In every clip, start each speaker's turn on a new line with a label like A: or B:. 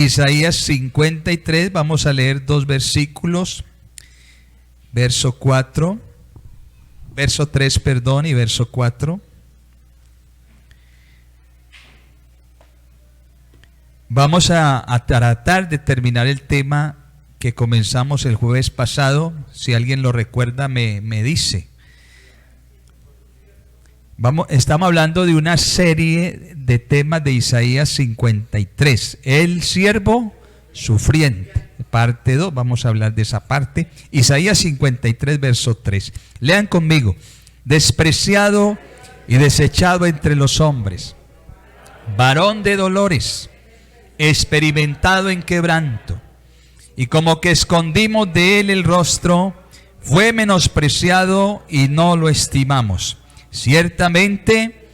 A: Isaías 53, vamos a leer dos versículos, verso 3, perdón, y verso 4. Vamos a tratar de terminar el tema que comenzamos el jueves pasado. Si alguien lo recuerda, me dice. Estamos hablando de una serie de temas de Isaías 53. El siervo sufriente, parte 2, vamos a hablar de esa parte. Isaías 53, verso 3. Lean conmigo. Despreciado y desechado entre los hombres, varón de dolores, experimentado en quebranto, y como que escondimos de él el rostro, fue menospreciado y no lo estimamos. Ciertamente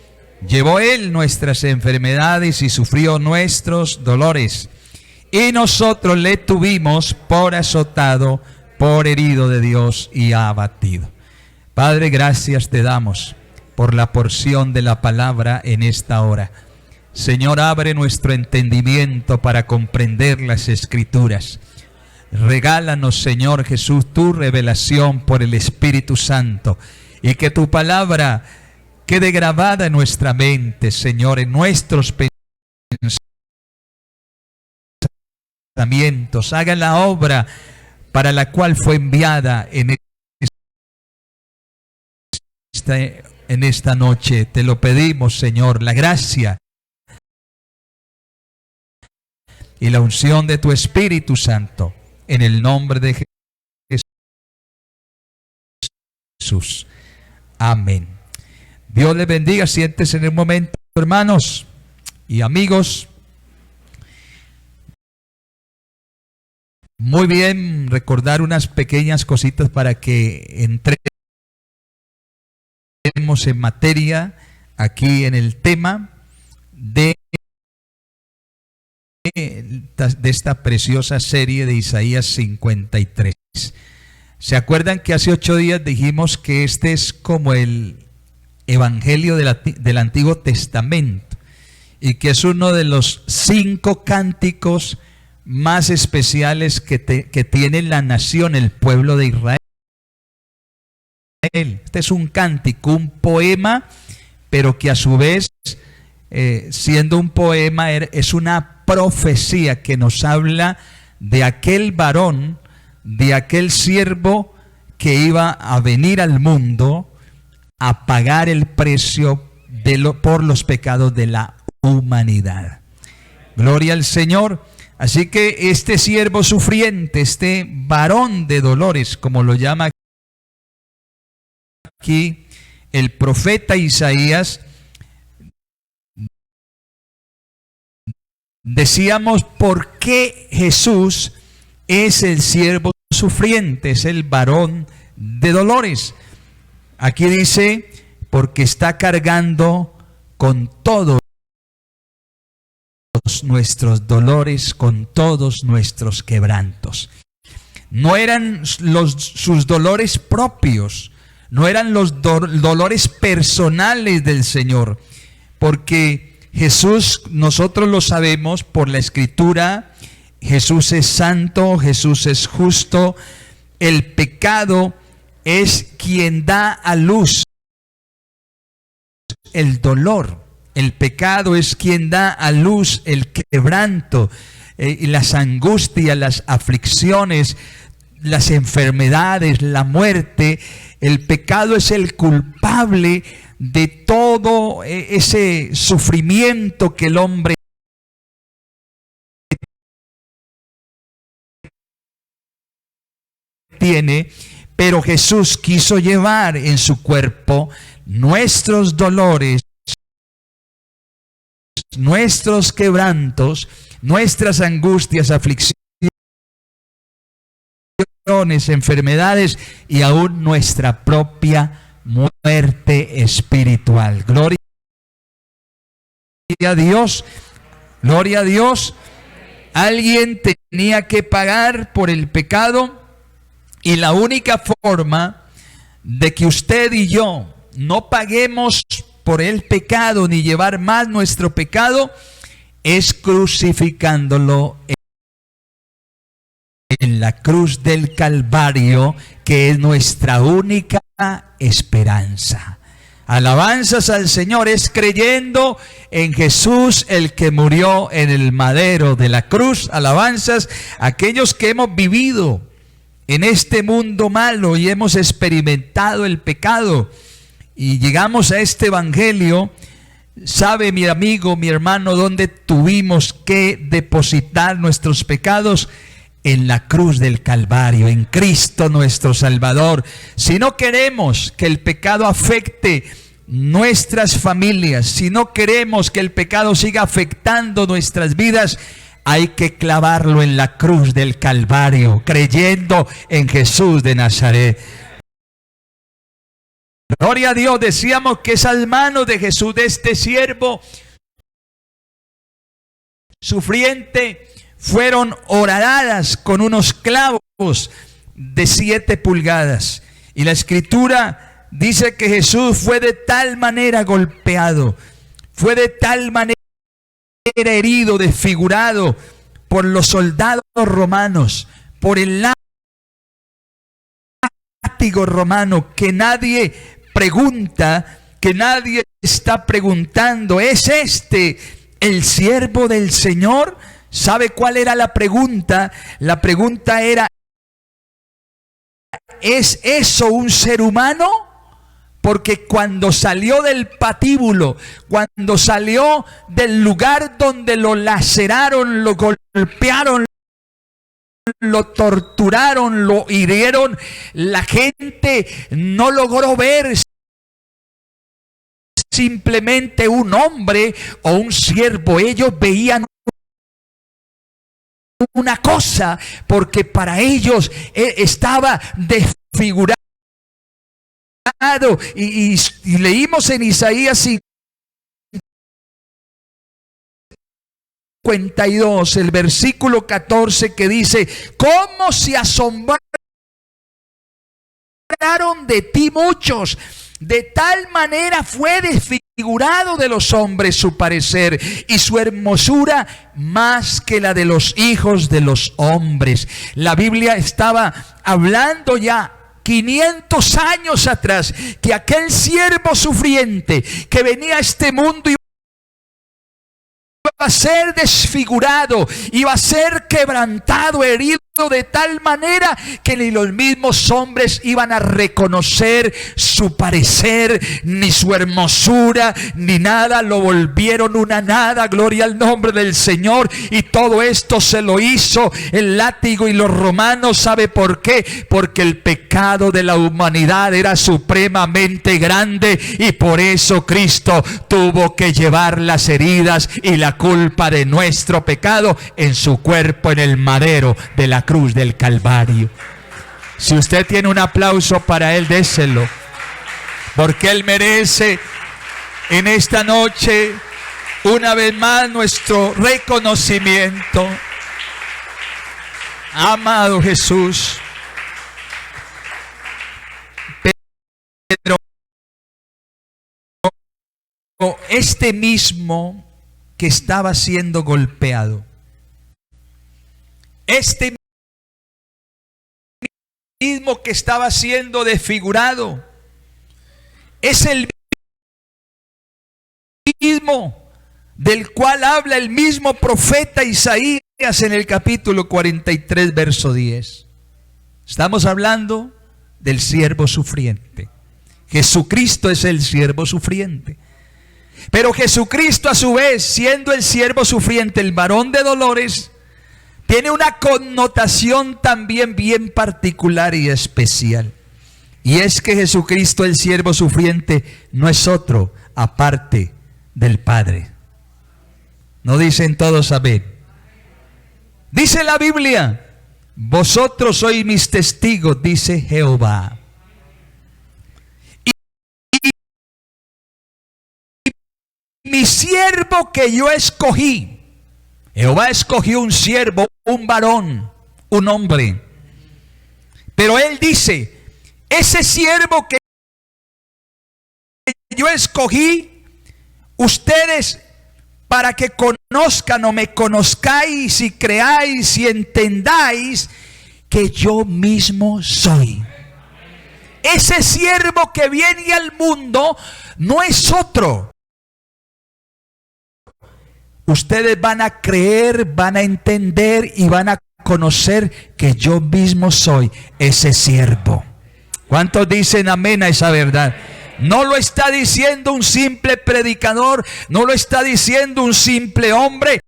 A: llevó él nuestras enfermedades y sufrió nuestros dolores, y nosotros le tuvimos por azotado, por herido de Dios y abatido. Padre, gracias te damos por la porción de la palabra en esta hora. Señor, abre nuestro entendimiento para comprender las Escrituras. Regálanos, Señor Jesús, tu revelación por el Espíritu Santo, y que tu palabra quede grabada en nuestra mente, Señor, en nuestros pensamientos. Haga la obra para la cual fue enviada en esta noche. Te lo pedimos, Señor, la gracia y la unción de tu Espíritu Santo, en el nombre de Jesús. Amén. Dios les bendiga. Siéntese en un momento, hermanos y amigos. Muy bien, recordar unas pequeñas cositas para que entremos en materia aquí en el tema de esta preciosa serie de Isaías 53. ¿Se acuerdan que hace 8 días dijimos que este es como el Evangelio del Antiguo Testamento y que es uno de los 5 cánticos más especiales que tiene la nación, el pueblo de Israel? Este es un cántico, un poema, pero que a su vez, siendo un poema, es una profecía que nos habla de aquel varón, de aquel siervo que iba a venir al mundo a pagar el precio por los pecados de la humanidad. Gloria al Señor. Así que este siervo sufriente, este varón de dolores, como lo llama aquí el profeta Isaías, decíamos por qué Jesús es el siervo sufriente, es el varón de dolores. Aquí dice, porque está cargando con todos nuestros dolores, con todos nuestros quebrantos. No eran sus dolores propios, no eran los dolores personales del Señor, porque Jesús, nosotros lo sabemos por la Escritura, Jesús es santo, Jesús es justo. El pecado es quien da a luz el dolor. El pecado es quien da a luz el quebranto, y las angustias, las aflicciones, las enfermedades, la muerte. El pecado es el culpable de todo ese sufrimiento que el hombre tiene, pero Jesús quiso llevar en su cuerpo nuestros dolores, nuestros quebrantos, nuestras angustias, aflicciones, enfermedades y aún nuestra propia muerte espiritual. Gloria a Dios, gloria a Dios. Alguien tenía que pagar por el pecado, y la única forma de que usted y yo no paguemos por el pecado ni llevar más nuestro pecado es crucificándolo en la cruz del Calvario, que es nuestra única esperanza. Alabanzas al Señor, es creyendo en Jesús, el que murió en el madero de la cruz. Alabanzas a aquellos que hemos vivido en este mundo malo y hemos experimentado el pecado y llegamos a este evangelio. Sabe, mi amigo, mi hermano, dónde tuvimos que depositar nuestros pecados: en la cruz del Calvario, en Cristo nuestro Salvador. Si no queremos que el pecado afecte nuestras familias, si no queremos que el pecado siga afectando nuestras vidas, hay que clavarlo en la cruz del Calvario, creyendo en Jesús de Nazaret. Gloria a Dios. Decíamos que esas manos de Jesús, de este siervo sufriente, fueron horadadas con unos clavos de 7 pulgadas. Y la Escritura dice que Jesús fue de tal manera golpeado, fue de tal manera herido, desfigurado por los soldados romanos, por el látigo romano, que nadie pregunta, que nadie está preguntando: ¿es este el siervo del Señor? ¿Sabe cuál era la pregunta? La pregunta era: ¿es eso un ser humano? Porque cuando salió del patíbulo, cuando salió del lugar donde lo laceraron, lo golpearon, lo torturaron, lo hirieron, la gente no logró ver simplemente un hombre o un siervo. Ellos veían una cosa, porque para ellos estaba desfigurado. Y leímos en Isaías 52, el versículo 14, que dice: ¿cómo se asombraron de ti muchos? De tal manera fue desfigurado de los hombres su parecer, y su hermosura más que la de los hijos de los hombres. La Biblia estaba hablando ya 500 años atrás que aquel siervo sufriente que venía a este mundo iba a ser desfigurado, iba a ser quebrantado, herido de tal manera que ni los mismos hombres iban a reconocer su parecer, ni su hermosura, ni nada. Lo volvieron una nada. Gloria al nombre del Señor. Y todo esto se lo hizo el látigo y los romanos. ¿Sabe por qué? Porque el pecado de la humanidad era supremamente grande, y por eso Cristo tuvo que llevar las heridas y la culpa de nuestro pecado en su cuerpo, en el madero de la cruz del Calvario. Si usted tiene un aplauso para él, déselo, porque él merece en esta noche una vez más nuestro reconocimiento. Amado Jesús. Pero este mismo que estaba siendo golpeado, este mismo que estaba siendo desfigurado, es el mismo del cual habla el mismo profeta Isaías en el capítulo 43, verso 10. Estamos hablando del siervo sufriente. Jesucristo es el siervo sufriente. Pero Jesucristo, a su vez, siendo el siervo sufriente, el varón de dolores, tiene una connotación también bien particular y especial. Y es que Jesucristo, el siervo sufriente, no es otro aparte del Padre. ¿No dicen todos amén? Dice la Biblia: vosotros sois mis testigos, dice Jehová. Mi siervo que yo escogí. Jehová escogió un siervo, un varón, un hombre. Pero él dice: ese siervo que yo escogí, ustedes para que conozcan o me conozcáis y creáis y entendáis que yo mismo soy. Ese siervo que viene al mundo no es otro. Ustedes van a creer, van a entender y van a conocer que yo mismo soy ese siervo. ¿Cuántos dicen amén a esa verdad? No lo está diciendo un simple predicador, no lo está diciendo un simple hombre.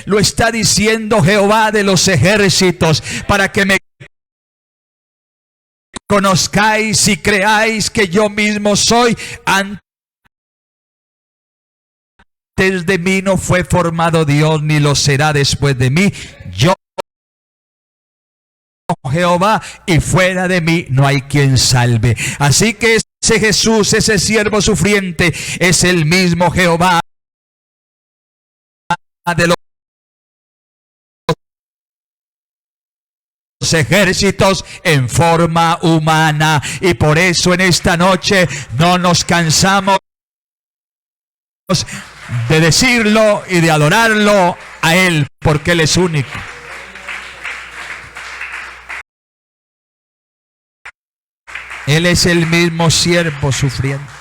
A: Lo está diciendo Jehová de los ejércitos, para que me conozcáis y creáis que yo mismo soy. Antes de mí no fue formado Dios, ni lo será después de mí. Yo, Jehová, y fuera de mí no hay quien salve. Así que ese Jesús, ese siervo sufriente, es el mismo Jehová de los ejércitos en forma humana. Y por eso en esta noche no nos cansamos de decirlo y de adorarlo a Él, porque Él es único. Él es el mismo siervo sufriendo.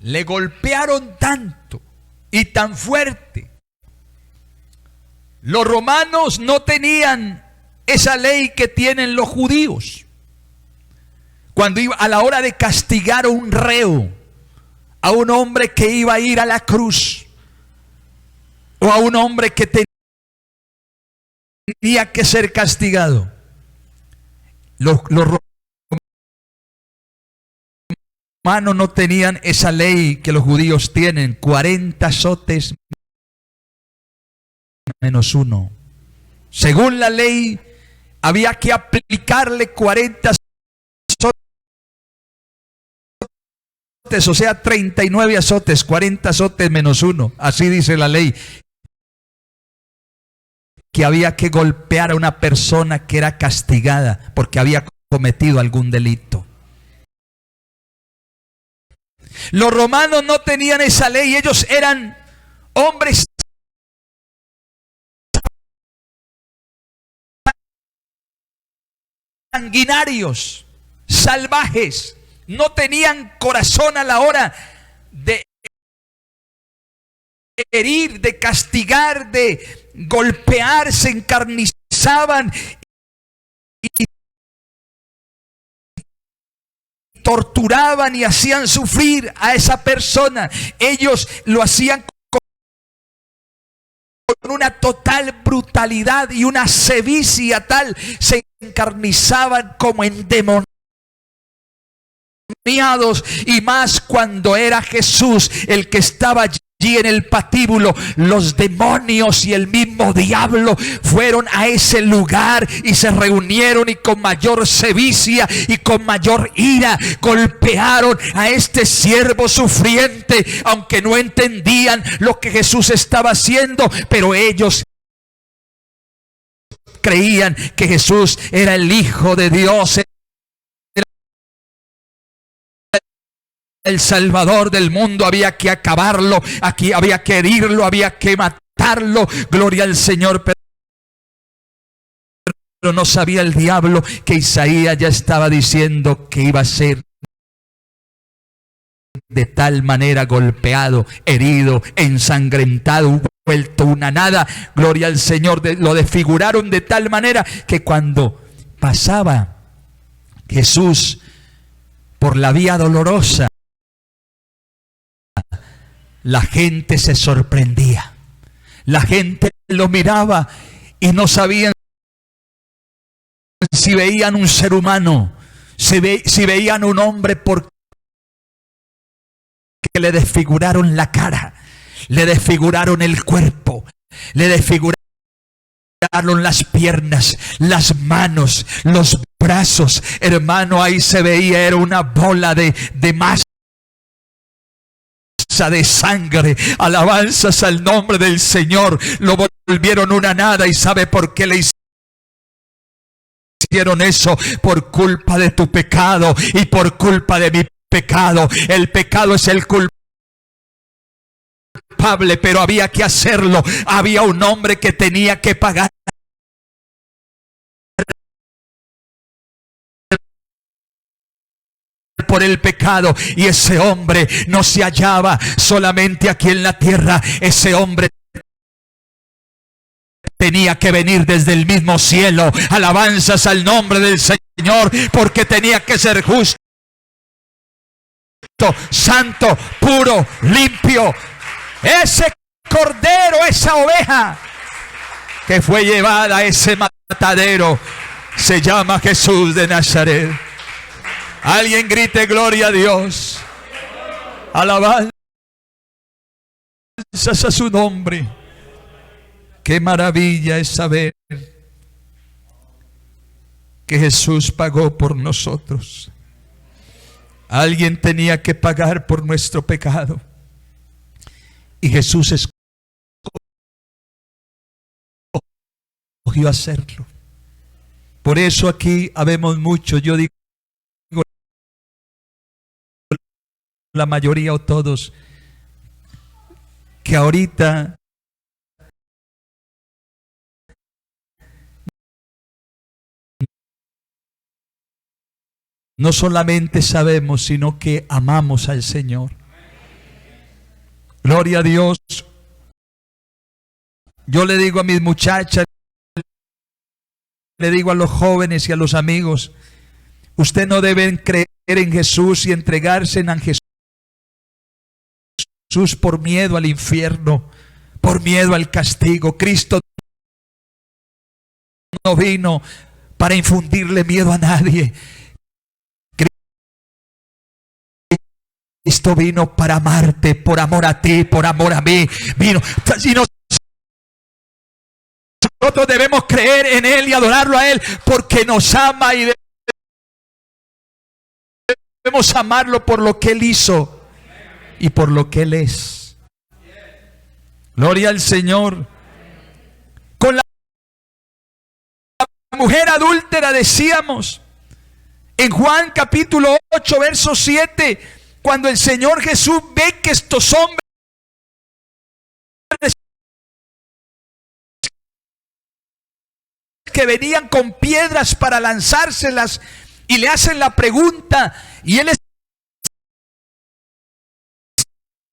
A: Le golpearon tanto y tan fuerte. Los romanos no tenían esa ley que tienen los judíos. Cuando iba a la hora de castigar a un reo, a un hombre que iba a ir a la cruz, o a un hombre que tenía que ser castigado, los romanos no tenían esa ley que los judíos tienen, 40 azotes menos uno. Según la ley, había que aplicarle 40 azotes, o sea, 39 azotes, 40 azotes menos uno. Así dice la ley. Que había que golpear a una persona que era castigada porque había cometido algún delito. Los romanos no tenían esa ley. Ellos eran hombres sanguinarios, salvajes. No tenían corazón a la hora de herir, de castigar, de golpear. Se encarnizaban y torturaban y hacían sufrir a esa persona. Ellos lo hacían con una total brutalidad y una sevicia tal. Se encarnizaban como endemoniados. Y más cuando era Jesús el que estaba allí en el patíbulo. Los demonios y el mismo diablo fueron a ese lugar y se reunieron, y con mayor sevicia y con mayor ira golpearon a este siervo sufriente, aunque no entendían lo que Jesús estaba haciendo, pero ellos creían que Jesús era el Hijo de Dios, el Salvador del mundo. Había que acabarlo, aquí había que herirlo, había que matarlo. Gloria al Señor. Pero no sabía el diablo que Isaías ya estaba diciendo que iba a ser de tal manera golpeado, herido, ensangrentado, vuelto una nada. Gloria al Señor. Lo desfiguraron de tal manera que cuando pasaba Jesús por la vía dolorosa, la gente se sorprendía. La gente lo miraba y no sabían si veían un ser humano, si veían un hombre, porque le desfiguraron la cara, le desfiguraron el cuerpo, le desfiguraron las piernas, las manos, los brazos. Hermano, ahí se veía, era una bola de masa, de sangre. Alabanzas al nombre del Señor. Lo volvieron una nada. ¿Y sabe por qué le hicieron eso? Por culpa de tu pecado y por culpa de mi pecado. El pecado es el culpable, pero había que hacerlo. Había un hombre que tenía que pagar por el pecado, y ese hombre no se hallaba solamente aquí en la tierra. Ese hombre tenía que venir desde el mismo cielo. Alabanzas al nombre del Señor, porque tenía que ser justo, santo, puro, limpio. Ese cordero, esa oveja que fue llevada a ese matadero, se llama Jesús de Nazaret. Alguien grite gloria a Dios. Alabanzas a su nombre. Qué maravilla es saber que Jesús pagó por nosotros. Alguien tenía que pagar por nuestro pecado, y Jesús escogió hacerlo. Por eso aquí habemos muchos, yo digo la mayoría o todos, que ahorita no solamente sabemos, sino que amamos al Señor. Gloria a Dios. Yo le digo a mis muchachas, le digo a los jóvenes y a los amigos, ustedes no deben creer en Jesús y entregarse en Jesús por miedo al infierno, por miedo al castigo. Cristo no vino para infundirle miedo a nadie. Cristo vino para amarte, por amor a ti, por amor a mí. Vino. Y nosotros debemos creer en Él y adorarlo a Él, porque nos ama, y debemos amarlo por lo que Él hizo y por lo que Él es. Gloria al Señor. Con la mujer adúltera decíamos en Juan capítulo 8 verso 7, cuando el Señor Jesús ve que estos hombres que venían con piedras para lanzárselas, y le hacen la pregunta, y Él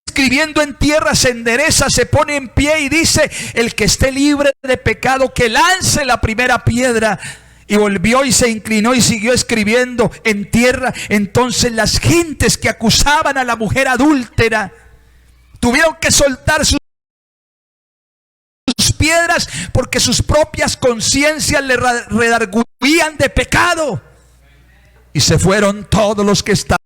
A: escribiendo en tierra se endereza, se pone en pie y dice: el que esté libre de pecado, que lance la primera piedra. Y volvió y se inclinó y siguió escribiendo en tierra. Entonces las gentes que acusaban a la mujer adúltera tuvieron que soltar sus piedras, porque sus propias conciencias le redarguían de pecado. Y se fueron todos los que estaban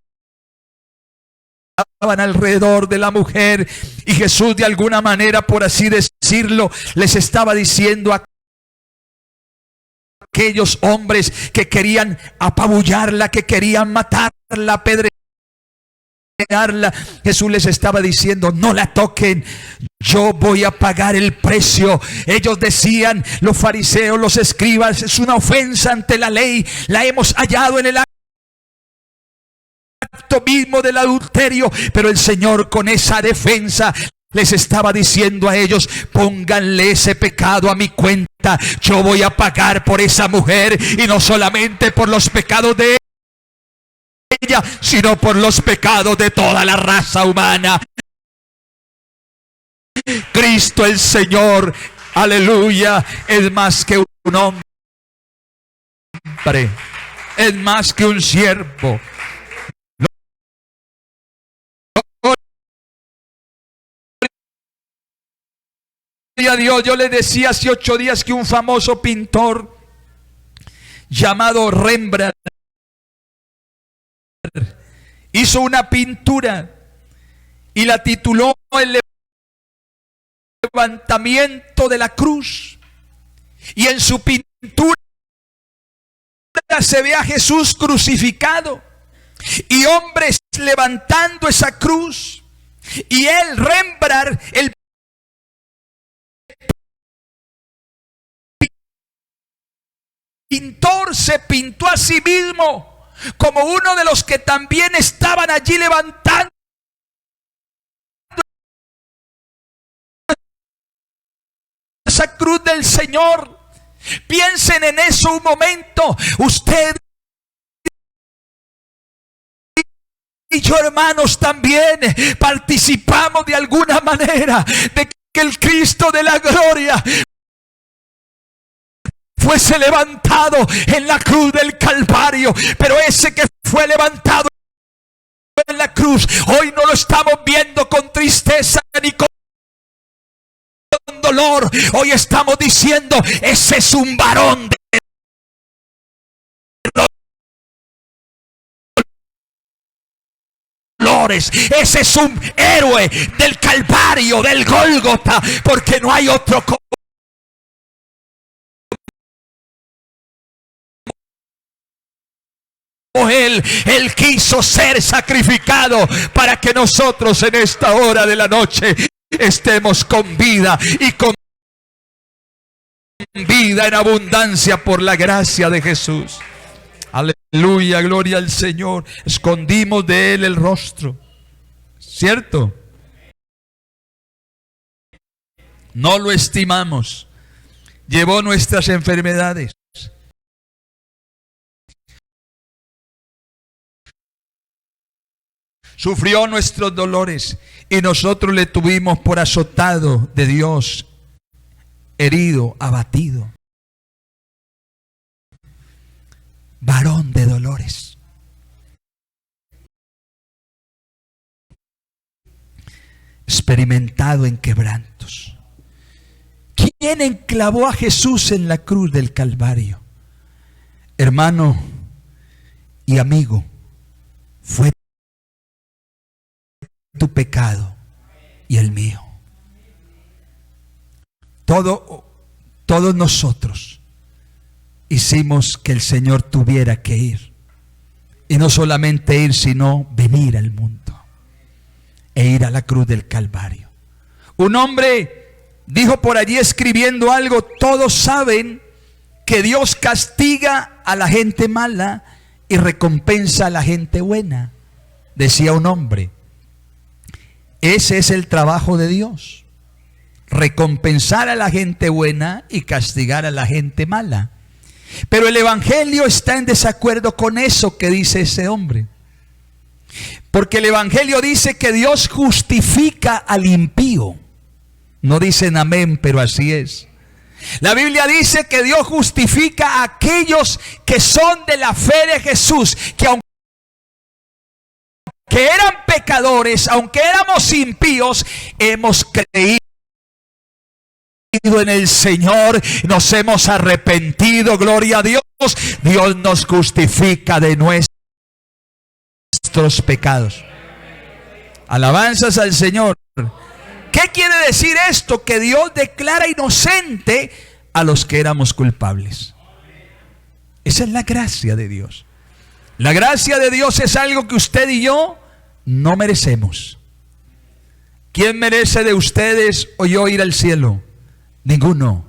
A: alrededor de la mujer, y Jesús, de alguna manera, por así decirlo, les estaba diciendo a aquellos hombres que querían apabullarla, que querían matarla, apedrearla, Jesús les estaba diciendo: no la toquen, yo voy a pagar el precio. Ellos decían, los fariseos, los escribas: es una ofensa ante la ley, la hemos hallado en el acto mismo del adulterio. Pero el Señor, con esa defensa, les estaba diciendo a ellos: pónganle ese pecado a mi cuenta. Yo voy a pagar por esa mujer, y no solamente por los pecados de ella, sino por los pecados de toda la raza humana. Cristo el Señor, aleluya, es más que un hombre, es más que un siervo. A Dios. Yo le decía hace 8 días que un famoso pintor llamado Rembrandt hizo una pintura y la tituló El levantamiento de la cruz, y en su pintura se ve a Jesús crucificado y hombres levantando esa cruz, y él, Rembrandt, el pintor, se pintó a sí mismo como uno de los que también estaban allí levantando esa cruz del Señor. Piensen en eso un momento. Usted y yo, hermanos, también participamos de alguna manera de que el Cristo de la gloria fuese levantado en la cruz del Calvario. Pero ese que fue levantado en la cruz, hoy no lo estamos viendo con tristeza ni con dolor. Hoy estamos diciendo: ese es un varón de dolores, ese es un héroe del Calvario, del Gólgota, porque no hay otro como Él. Él quiso ser sacrificado para que nosotros en esta hora de la noche estemos con vida, y con vida en abundancia por la gracia de Jesús. Aleluya, gloria al Señor. Escondimos de Él el rostro, ¿cierto? No lo estimamos. Llevó nuestras enfermedades, sufrió nuestros dolores, y nosotros le tuvimos por azotado de Dios, herido, abatido. Varón de dolores. Experimentado en quebrantos. ¿Quién enclavó a Jesús en la cruz del Calvario? Hermano y amigo, fue tu pecado y el mío. Todos nosotros hicimos que el Señor tuviera que ir. Y no solamente ir, sino venir al mundo e ir a la cruz del Calvario. Un hombre dijo por allí escribiendo algo: todos saben que Dios castiga a la gente mala y recompensa a la gente buena. Decía un hombre. Ese es el trabajo de Dios: recompensar a la gente buena y castigar a la gente mala. Pero el Evangelio está en desacuerdo con eso que dice ese hombre. Porque el Evangelio dice que Dios justifica al impío. No dicen amén, pero así es. La Biblia dice que Dios justifica a aquellos que son de la fe de Jesús, que aunque eran pecadores, aunque éramos impíos, hemos creído en el Señor, nos hemos arrepentido, gloria a Dios. Dios nos justifica de nuestros pecados. Alabanzas al Señor. ¿Qué quiere decir esto? Que Dios declara inocente a los que éramos culpables. Esa es la gracia de Dios. La gracia de Dios es algo que usted y yo no merecemos. ¿Quién merece de ustedes o yo ir al cielo? Ninguno.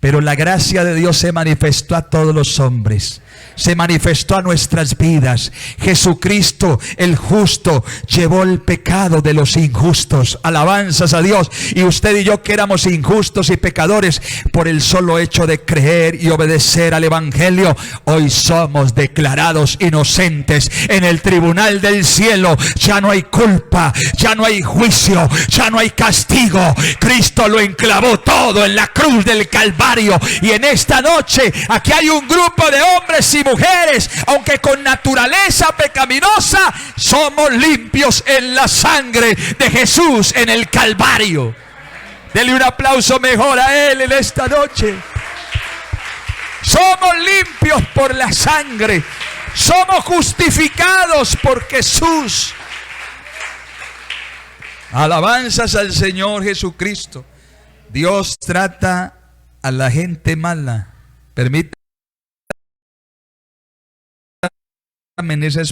A: Pero la gracia de Dios se manifestó a todos los hombres, se manifestó a nuestras vidas. Jesucristo, el justo, llevó el pecado de los injustos. Alabanzas a Dios. Y usted y yo, que éramos injustos y pecadores, por el solo hecho de creer y obedecer al Evangelio, hoy somos declarados inocentes. En el tribunal del cielo ya no hay culpa, ya no hay juicio, ya no hay castigo. Cristo lo enclavó todo en la cruz del Calvario. Y en esta noche aquí hay un grupo de hombres y mujeres, aunque con naturaleza pecaminosa, somos limpios en la sangre de Jesús en el Calvario. Dele un aplauso mejor a Él en esta noche. Somos limpios por la sangre, somos justificados por Jesús. Alabanzas al Señor Jesucristo. Dios trata a la gente mala. Permítame en esa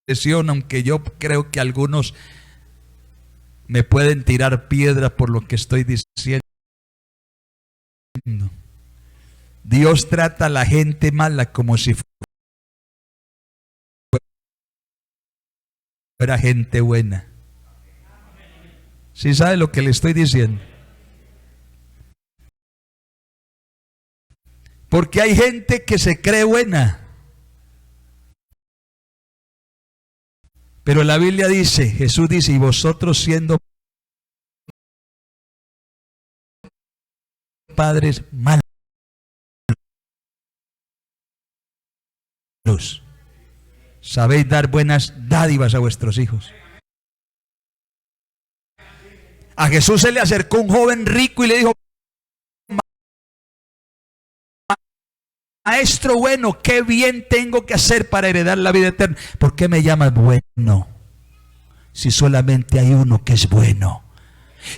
A: expresión, aunque yo creo que algunos me pueden tirar piedras por lo que estoy diciendo. Dios trata a la gente mala como si fuera gente buena. ¿Sí sabe lo que le estoy diciendo? Porque hay gente que se cree buena. Pero la Biblia dice, Jesús dice, y vosotros siendo padres malos, sabéis dar buenas dádivas a vuestros hijos. A Jesús se le acercó un joven rico y le dijo, maestro bueno, ¿qué bien tengo que hacer para heredar la vida eterna? ¿Por qué me llamas bueno si solamente hay uno que es bueno?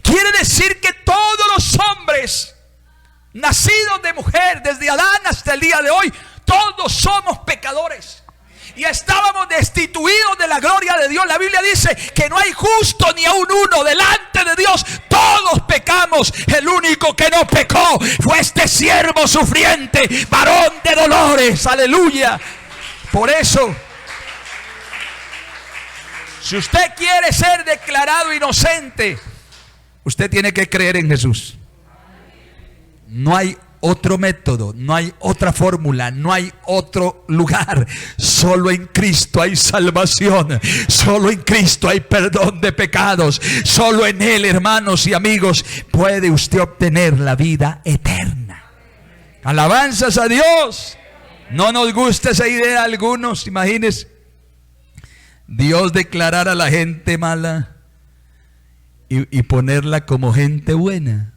A: Quiere decir que todos los hombres nacidos de mujer, desde Adán hasta el día de hoy, todos somos pecadores. Y estábamos destituidos de la gloria de Dios. La Biblia dice que no hay justo ni aun uno delante de Dios. Todos pecamos. El único que no pecó fue este siervo sufriente, varón de dolores. Aleluya. Por eso, si usted quiere ser declarado inocente, usted tiene que creer en Jesús. No hay otro método, no hay otra fórmula, no hay otro lugar. Solo en Cristo hay salvación. Solo en Cristo hay perdón de pecados. Solo en Él, hermanos y amigos, puede usted obtener la vida eterna. Alabanzas a Dios. No nos gusta esa idea a algunos. Imagínense, Dios declarar a la gente mala y ponerla como gente buena.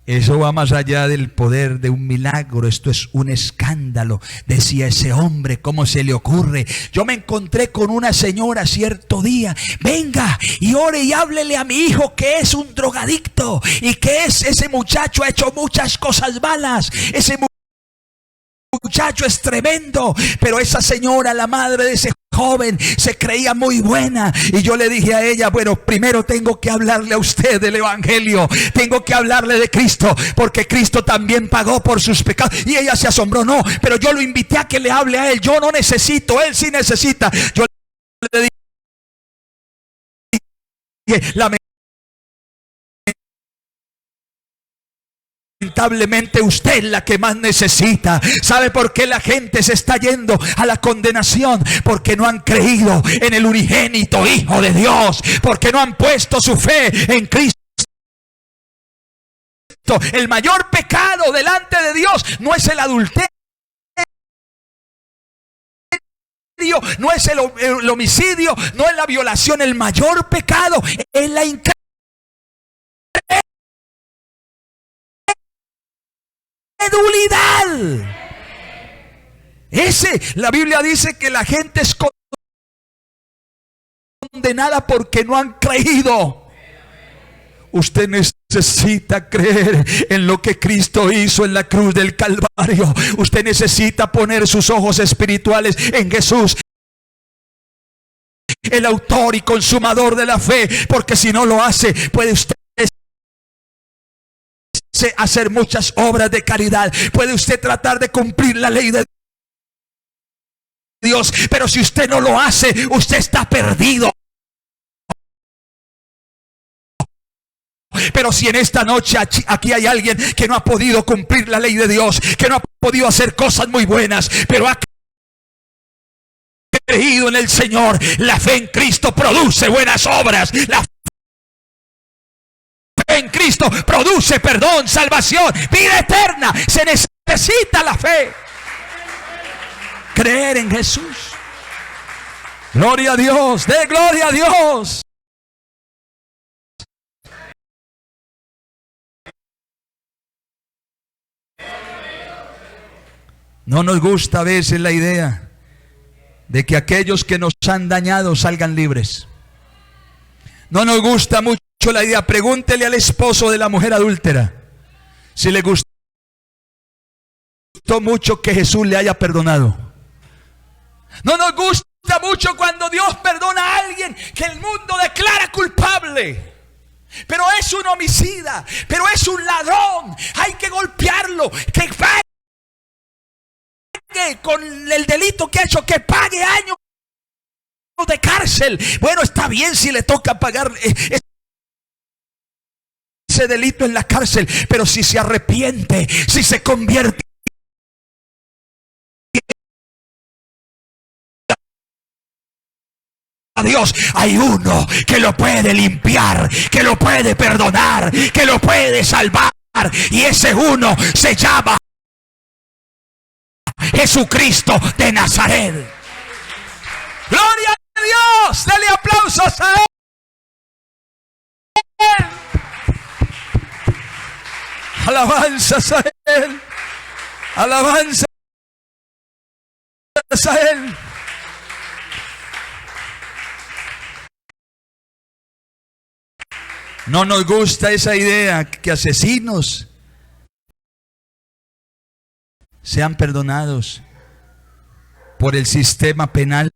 A: Eso va más allá del poder de un milagro. Esto es un escándalo. Decía ese hombre, ¿cómo se le ocurre? Yo me encontré con una señora cierto día. Venga y ore y háblele a mi hijo que es un drogadicto y que ese muchacho ha hecho muchas cosas malas. Ese muchacho es tremendo. Pero esa señora, la madre de ese joven, se creía muy buena. Y yo le dije a ella, bueno, primero tengo que hablarle a usted del evangelio, tengo que hablarle de Cristo, porque Cristo también pagó por sus pecados. Y ella se asombró. No, pero yo lo invité a que le hable a él. Yo no necesito, él sí necesita. Yo le dije, lamentablemente usted es la que más necesita. ¿Sabe por qué la gente se está yendo a la condenación? Porque no han creído en el unigénito Hijo de Dios, porque no han puesto su fe en Cristo. El mayor pecado delante de Dios no es el adulterio, no es el homicidio, no es la violación. El mayor pecado es la incredulidad. La Biblia dice que la gente es condenada porque no han creído. Usted necesita creer en lo que Cristo hizo en la cruz del Calvario. Usted necesita poner sus ojos espirituales en Jesús, el autor y consumador de la fe, porque si no lo hace, puede usted hacer muchas obras de caridad, puede usted tratar de cumplir la ley de Dios, pero si usted no lo hace, usted está perdido. Pero si en esta noche aquí hay alguien que no ha podido cumplir la ley de Dios, que no ha podido hacer cosas muy buenas, pero ha creído en el Señor, la fe en Cristo produce buenas obras. La en Cristo produce perdón, salvación, vida eterna. Se necesita la fe. Creer en Jesús. Gloria a Dios, de gloria a Dios. No nos gusta a veces la idea de que aquellos que nos han dañado salgan libres. No nos gusta mucho la idea. Pregúntele al esposo de la mujer adúltera si le gustó mucho que Jesús le haya perdonado. No nos gusta mucho cuando Dios perdona a alguien que el mundo declara culpable. pero es un homicida, pero es un ladrón, hay que golpearlo, que pague con el delito que ha hecho, que pague años de cárcel. Bueno, está bien si le toca pagar ese delito en la cárcel, pero si se arrepiente, si se convierte a Dios, hay uno que lo puede limpiar, que lo puede perdonar, que lo puede salvar, y ese uno se llama Jesucristo de Nazaret. Gloria a Dios, dale aplausos a Él. Alabanzas a Él, alabanzas a Él. No nos gusta esa idea que asesinos sean perdonados por el sistema penal.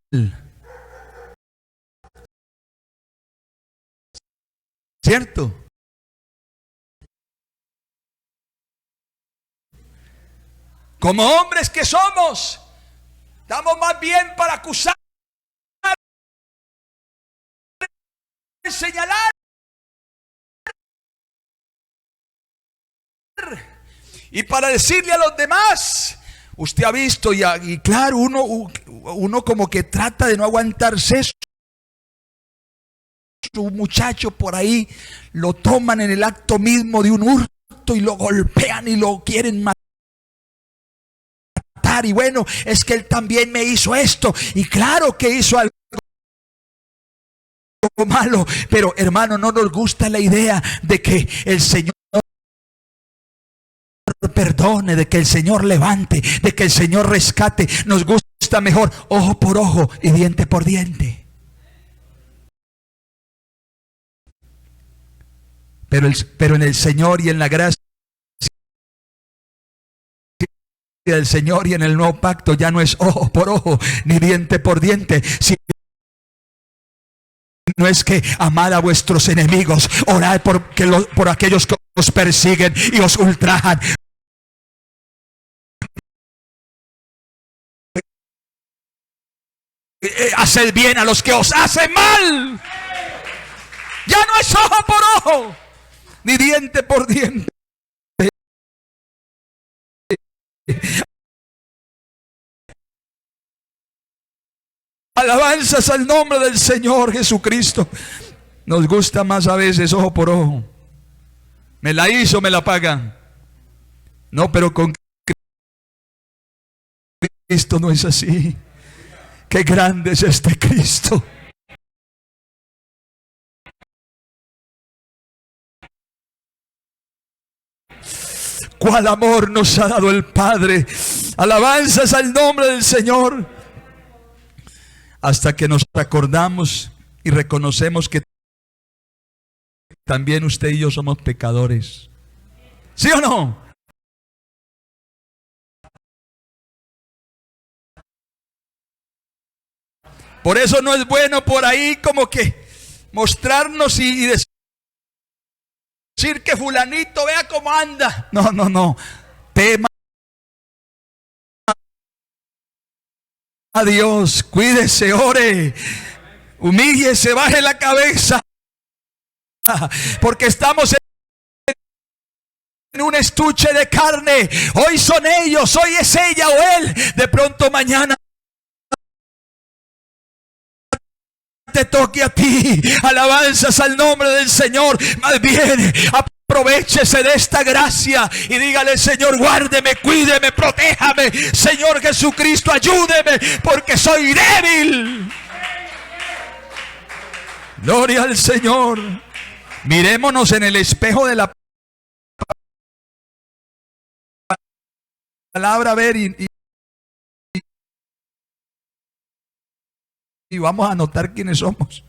A: ¿Cierto? Como hombres que somos, estamos más bien para acusar, señalar y para decirle a los demás. Usted ha visto y claro, uno como que trata de no aguantarse eso. Un muchacho por ahí lo toman en el acto mismo de un hurto y lo golpean y lo quieren matar. Y bueno, es que él también me hizo esto, y claro que hizo algo malo, pero hermano, no nos gusta la idea de que el Señor perdone, de que el Señor levante, de que el Señor rescate. Nos gusta mejor ojo por ojo y diente por diente. Pero en el Señor y en la gracia del Señor y en el nuevo pacto ya no es ojo por ojo ni diente por diente, sino es que amad a vuestros enemigos, orad por aquellos que os persiguen y os ultrajan. Haced bien a los que os hacen mal. Ya no es ojo por ojo ni diente por diente. Alabanzas al nombre del Señor Jesucristo. Nos gusta más a veces ojo por ojo. Me la hizo, me la paga. No, pero con Cristo no es así. Qué grande es este Cristo. Cuál amor nos ha dado el Padre. Alabanzas al nombre del Señor. Hasta que nos acordamos y reconocemos que también usted y yo somos pecadores. ¿Sí o no? Por eso no es bueno por ahí como que mostrarnos y decir que fulanito vea cómo anda. No, no, no. Tema a Dios, cuídese, ore, humíllese, baje la cabeza, porque estamos en un estuche de carne. Hoy son ellos, hoy es ella o él. De pronto mañana te toque a ti. Alabanzas al nombre del Señor. Más bien, aprovéchese de esta gracia y dígale: Señor, guárdeme, cuídeme, protéjame. Señor Jesucristo, ayúdeme, porque soy débil. Gloria al Señor. Mirémonos en el espejo de la palabra, a ver, y vamos a notar quiénes somos.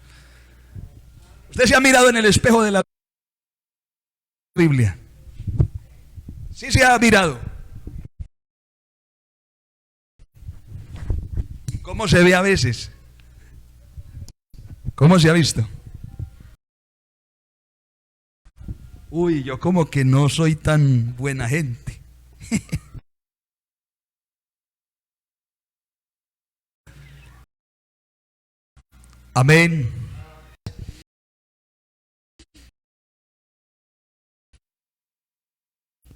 A: Usted se ha mirado en el espejo de la Biblia. Sí se ha mirado. ¿Cómo se ve a veces? ¿Cómo se ha visto? Uy, yo como que no soy tan buena gente. Amén.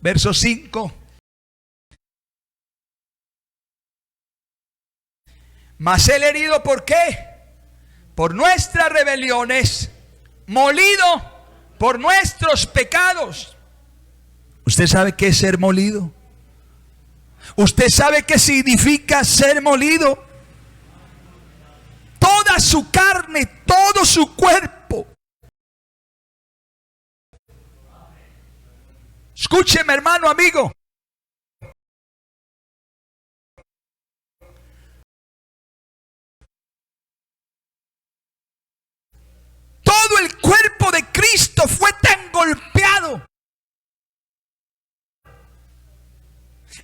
A: Verso 5. Mas él herido, ¿por qué? Por nuestras rebeliones, molido por nuestros pecados. ¿Usted sabe qué es ser molido? ¿Usted sabe qué significa ser molido? Toda su carne, todo su cuerpo. Escúcheme, hermano, amigo. Todo el cuerpo de Cristo fue tan golpeado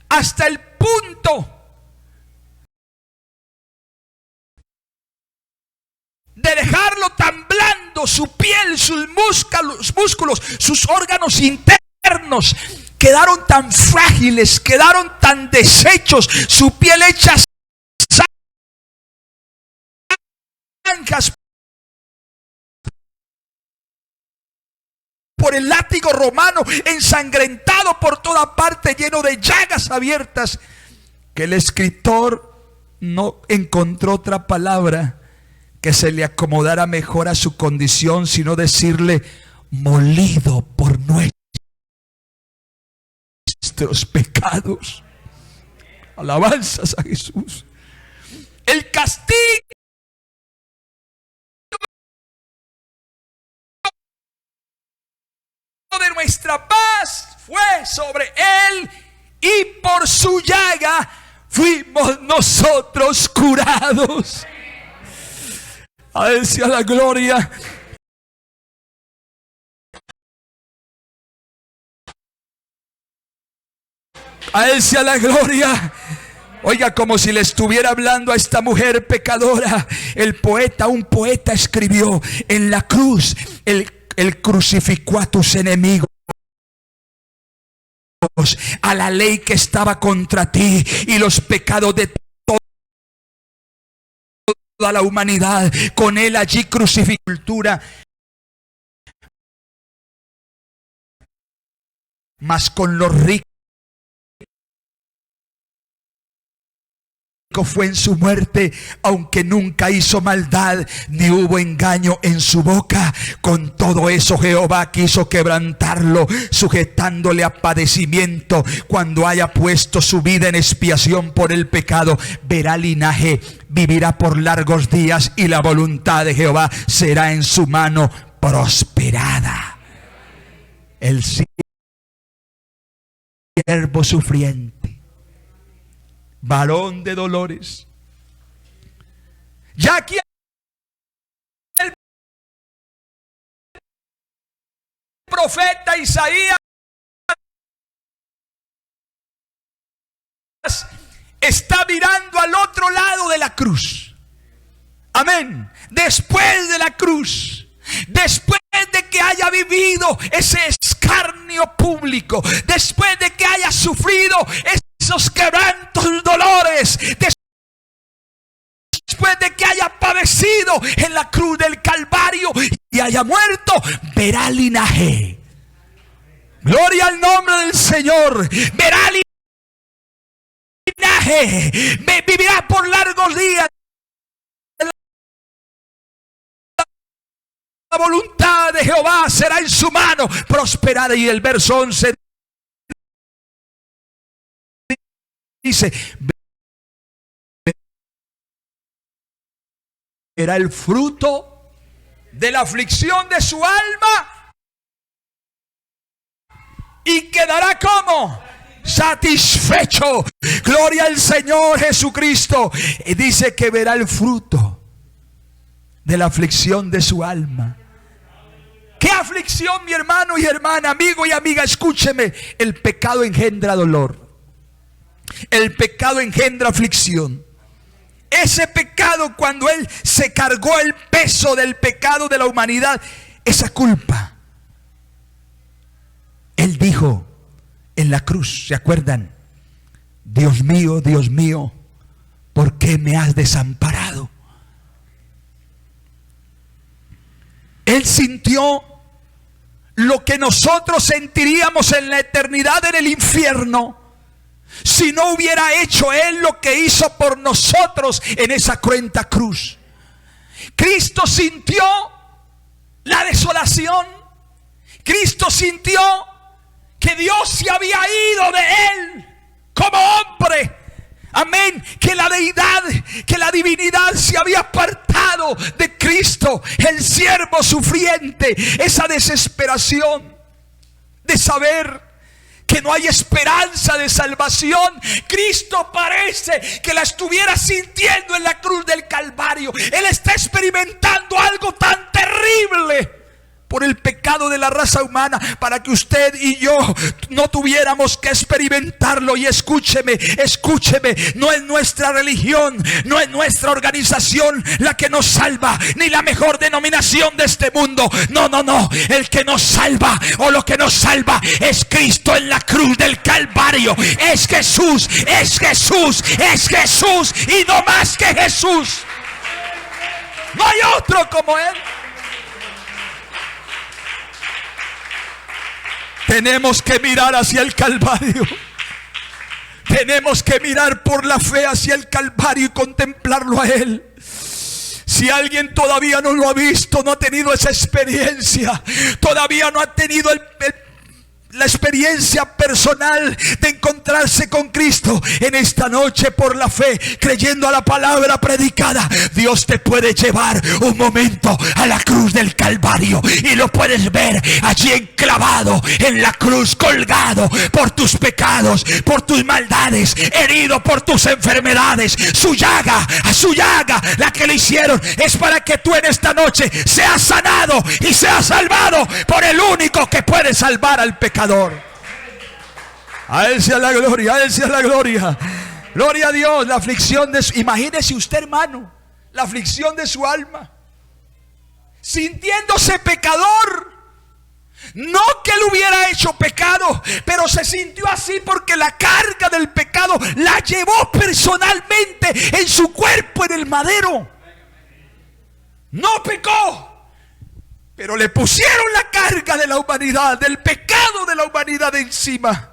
A: hasta el punto de dejarlo tan blando, su piel, sus músculos, sus órganos internos quedaron tan frágiles, quedaron tan deshechos, su piel hecha zanjas por el látigo romano, ensangrentado por toda parte, lleno de llagas abiertas, que el escritor no encontró otra palabra que se le acomodara mejor a su condición, sino decirle: molido por nuestros pecados. Alabanzas a Jesús. El castigo de nuestra paz fue sobre él, y por su llaga fuimos nosotros curados. A él sea la gloria. A él sea la gloria. Oiga, como si le estuviera hablando a esta mujer pecadora, un poeta escribió: en la cruz Él crucificó a tus enemigos, a la ley que estaba contra ti y los pecados de toda la humanidad. Con él allí crucificó la cultura. Mas con los ricos fue en su muerte, aunque nunca hizo maldad ni hubo engaño en su boca. Con todo eso Jehová quiso quebrantarlo, sujetándole a padecimiento. Cuando haya puesto su vida en expiación por el pecado, verá linaje, vivirá por largos días, y la voluntad de Jehová será en su mano prosperada. El siervo sufriente, varón de dolores. Ya aquí el profeta Isaías está mirando al otro lado de la cruz. Amén. Después de la cruz, después de que haya vivido ese escarnio público, después de que haya sufrido esos quebrantos dolores, después de que haya padecido en la cruz del Calvario y haya muerto, verá linaje. Gloria al nombre del Señor. Verá linaje, vivirá por largos días. La voluntad de Jehová será en su mano prosperada. Y el verso 11 dice: verá el fruto de la aflicción de su alma y quedará como satisfecho. Gloria al Señor Jesucristo. Y dice que verá el fruto de la aflicción de su alma. ¿Qué aflicción, mi hermano y hermana, amigo y amiga? Escúcheme. El pecado engendra dolor. El pecado engendra aflicción. Ese pecado, cuando Él se cargó el peso del pecado de la humanidad, esa culpa dijo en la cruz, ¿se acuerdan? Dios mío, ¿por qué me has desamparado? Él sintió lo que nosotros sentiríamos en la eternidad en el infierno si no hubiera hecho Él lo que hizo por nosotros en esa cruenta cruz. Cristo sintió la desolación. Cristo sintió que Dios se había ido de Él como hombre. Amén. Que la deidad, que la divinidad se había apartado de Cristo, el siervo sufriente. Esa desesperación de saber que no hay esperanza de salvación, Cristo parece que la estuviera sintiendo en la cruz del Calvario. Él está experimentando algo tan terrible por el pecado de la raza humana, para que usted y yo no tuviéramos que experimentarlo. Y escúcheme, no es nuestra religión, no es nuestra organización la que nos salva, ni la mejor denominación de este mundo. No, el que nos salva, o lo que nos salva, es Cristo en la cruz del Calvario. Es Jesús, y no más que Jesús. No hay otro como Él. Tenemos que mirar hacia el Calvario. Tenemos que mirar por la fe hacia el Calvario y contemplarlo a Él. Si alguien todavía no lo ha visto, no ha tenido esa experiencia, todavía no ha tenido la experiencia personal de encontrarse con Cristo, en esta noche, por la fe, creyendo a la palabra predicada, Dios te puede llevar un momento a la cruz del Calvario y lo puedes ver allí enclavado en la cruz, colgado por tus pecados, por tus maldades, herido por tus enfermedades. Su llaga, la que le hicieron, es para que tú en esta noche seas sanado y seas salvado por el único que puede salvar al pecador. A Él sea la gloria, a Él sea la gloria. Gloria a Dios. La aflicción de su... Imagínese usted, hermano, la aflicción de su alma, sintiéndose pecador. No que él hubiera hecho pecado, pero se sintió así porque la carga del pecado la llevó personalmente en su cuerpo en el madero. No pecó, pero le pusieron la carga de la humanidad, del pecado de la humanidad encima.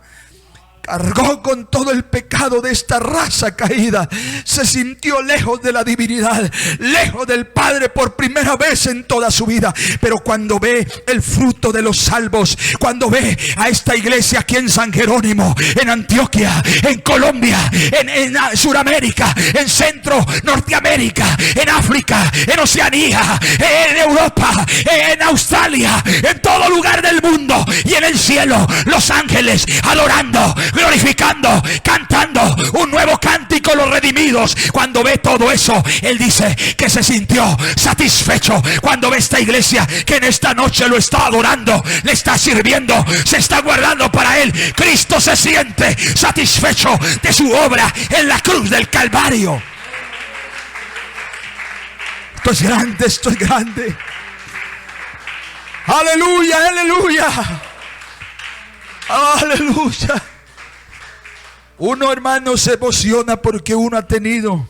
A: Cargó con todo el pecado de esta raza caída. Se sintió lejos de la divinidad, lejos del Padre por primera vez en toda su vida. Pero cuando ve el fruto de los salvos, cuando ve a esta iglesia aquí en San Jerónimo, en Antioquia, en Colombia, en Sudamérica, en Centro, Norteamérica, en África, en Oceanía, en Europa, en Australia, en todo lugar del mundo y en el cielo, los ángeles adorando, glorificando, cantando un nuevo cántico, los redimidos. Cuando ve todo eso, él dice que se sintió satisfecho. Cuando ve esta iglesia que en esta noche lo está adorando, le está sirviendo, se está guardando para él, Cristo se siente satisfecho de su obra en la cruz del Calvario. Esto es grande, esto es grande. Aleluya, aleluya, aleluya. Uno, hermano, se emociona porque uno ha tenido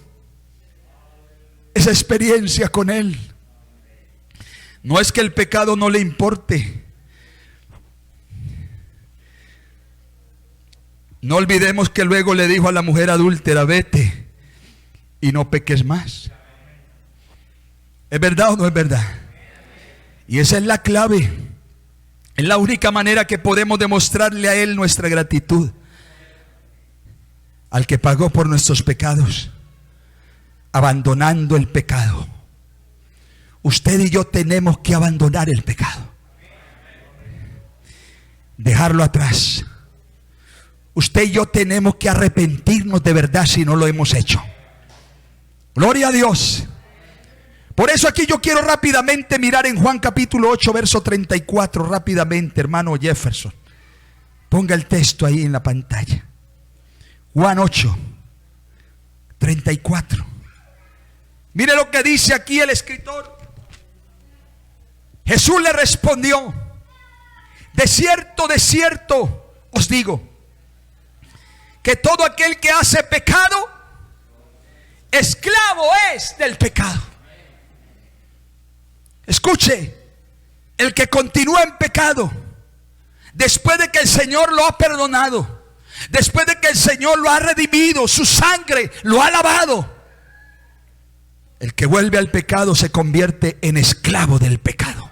A: esa experiencia con Él. No es que el pecado no le importe. No olvidemos que luego le dijo a la mujer adúltera: vete y no peques más. ¿Es verdad o no es verdad? Y esa es la clave. Es la única manera que podemos demostrarle a Él nuestra gratitud, al que pagó por nuestros pecados, abandonando el pecado. Usted y yo tenemos que abandonar el pecado, dejarlo atrás. Usted y yo tenemos que arrepentirnos de verdad si no lo hemos hecho. Gloria a Dios. Por eso aquí yo quiero rápidamente mirar en Juan capítulo 8, verso 34, rápidamente, hermano Jefferson. Ponga el texto ahí en la pantalla. Juan 8, 34. Mire lo que dice aquí el escritor. Jesús le respondió: de cierto, os digo que todo aquel que hace pecado, esclavo es del pecado. Escuche, el que continúa en pecado, después de que el Señor lo ha perdonado, después de que el Señor lo ha redimido, su sangre lo ha lavado, el que vuelve al pecado se convierte en esclavo del pecado.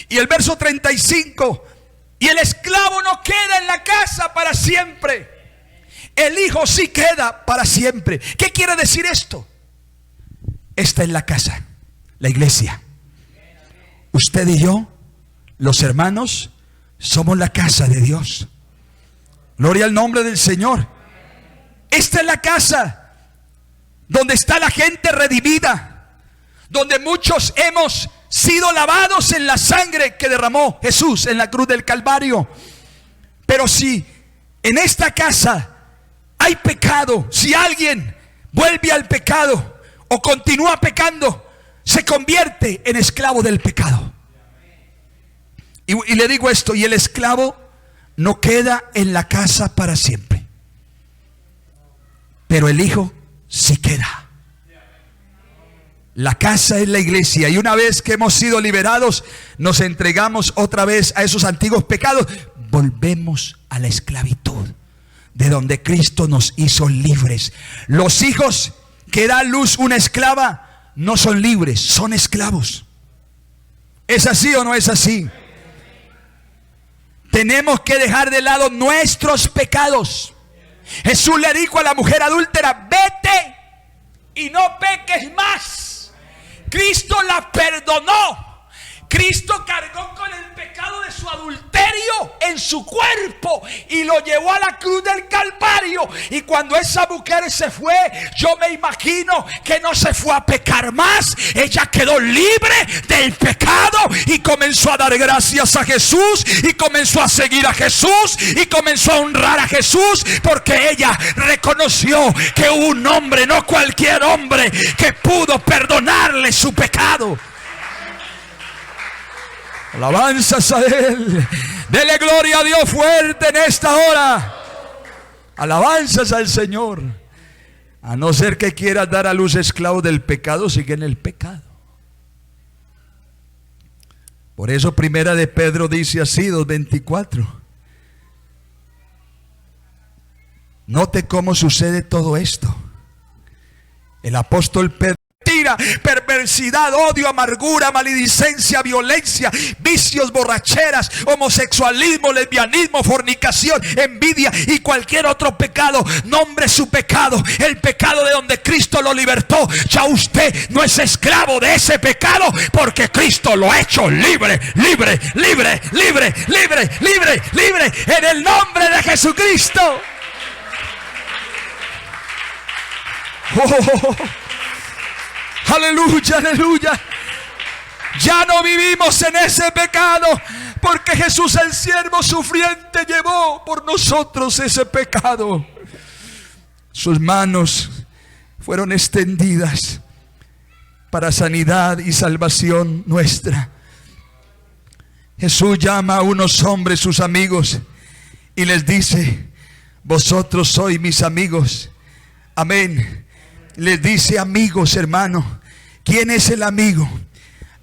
A: Y el verso 35, y el esclavo no queda en la casa para siempre, el hijo sí queda para siempre. ¿Qué quiere decir esto? Esta es la casa, la iglesia. Usted y yo, los hermanos, somos la casa de Dios. Gloria al nombre del Señor. Esta es la casa donde está la gente redimida, donde muchos hemos sido lavados en la sangre que derramó Jesús en la cruz del Calvario. Pero si en esta casa hay pecado, si alguien vuelve al pecado o continúa pecando, se convierte en esclavo del pecado. Y le digo esto, y el esclavo no queda en la casa para siempre, pero el hijo sí queda. La casa es la iglesia, y una vez que hemos sido liberados, nos entregamos otra vez a esos antiguos pecados, volvemos a la esclavitud de donde Cristo nos hizo libres. Los hijos que da a luz una esclava no son libres, son esclavos. ¿Es así o no es así? Tenemos que dejar de lado nuestros pecados. Jesús le dijo a la mujer adúltera: vete y no peques más. Cristo la perdonó. Cristo cargó con el pecado de su adulterio en su cuerpo y lo llevó a la cruz del Calvario. Y cuando esa mujer se fue, yo me imagino que no se fue a pecar más. Ella quedó libre del pecado y comenzó a dar gracias a Jesús, y comenzó a seguir a Jesús, y comenzó a honrar a Jesús, porque ella reconoció que hubo un hombre, no cualquier hombre, que pudo perdonarle su pecado. Alabanzas a Él. Dele gloria a Dios fuerte en esta hora. Alabanzas al Señor. A no ser que quieras dar a luz esclavo del pecado, sigue en el pecado. Por eso primera de Pedro dice así, 2:24. Note cómo sucede todo esto. El apóstol Pedro: perversidad, odio, amargura, maledicencia, violencia, vicios, borracheras, homosexualismo, lesbianismo, fornicación, envidia y cualquier otro pecado. Nombre su pecado, el pecado de donde Cristo lo libertó. Ya usted no es esclavo de ese pecado, porque Cristo lo ha hecho libre, libre, libre, libre, libre, libre, libre, en el nombre de Jesucristo. Aleluya, aleluya. Ya no vivimos en ese pecado, porque Jesús, el siervo sufriente, llevó por nosotros ese pecado. Sus manos fueron extendidas para sanidad y salvación nuestra. Jesús llama a unos hombres, sus amigos, y les dice: vosotros sois mis amigos. Amén. Les dice amigos, hermano. ¿Quién es el amigo?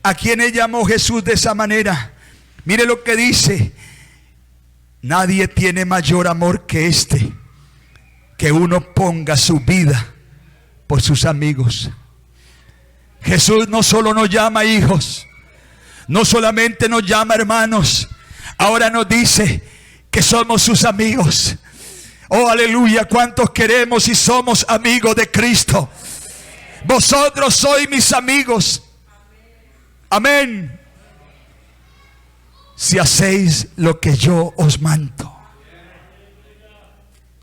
A: ¿A quién le llamó Jesús de esa manera? Mire lo que dice: nadie tiene mayor amor que este, que uno ponga su vida por sus amigos. Jesús no solo nos llama hijos, no solamente nos llama hermanos, ahora nos dice que somos sus amigos. Oh, aleluya. ¿Cuántos queremos y somos amigos de Cristo? Vosotros sois mis amigos. Amén. Si hacéis lo que yo os mando.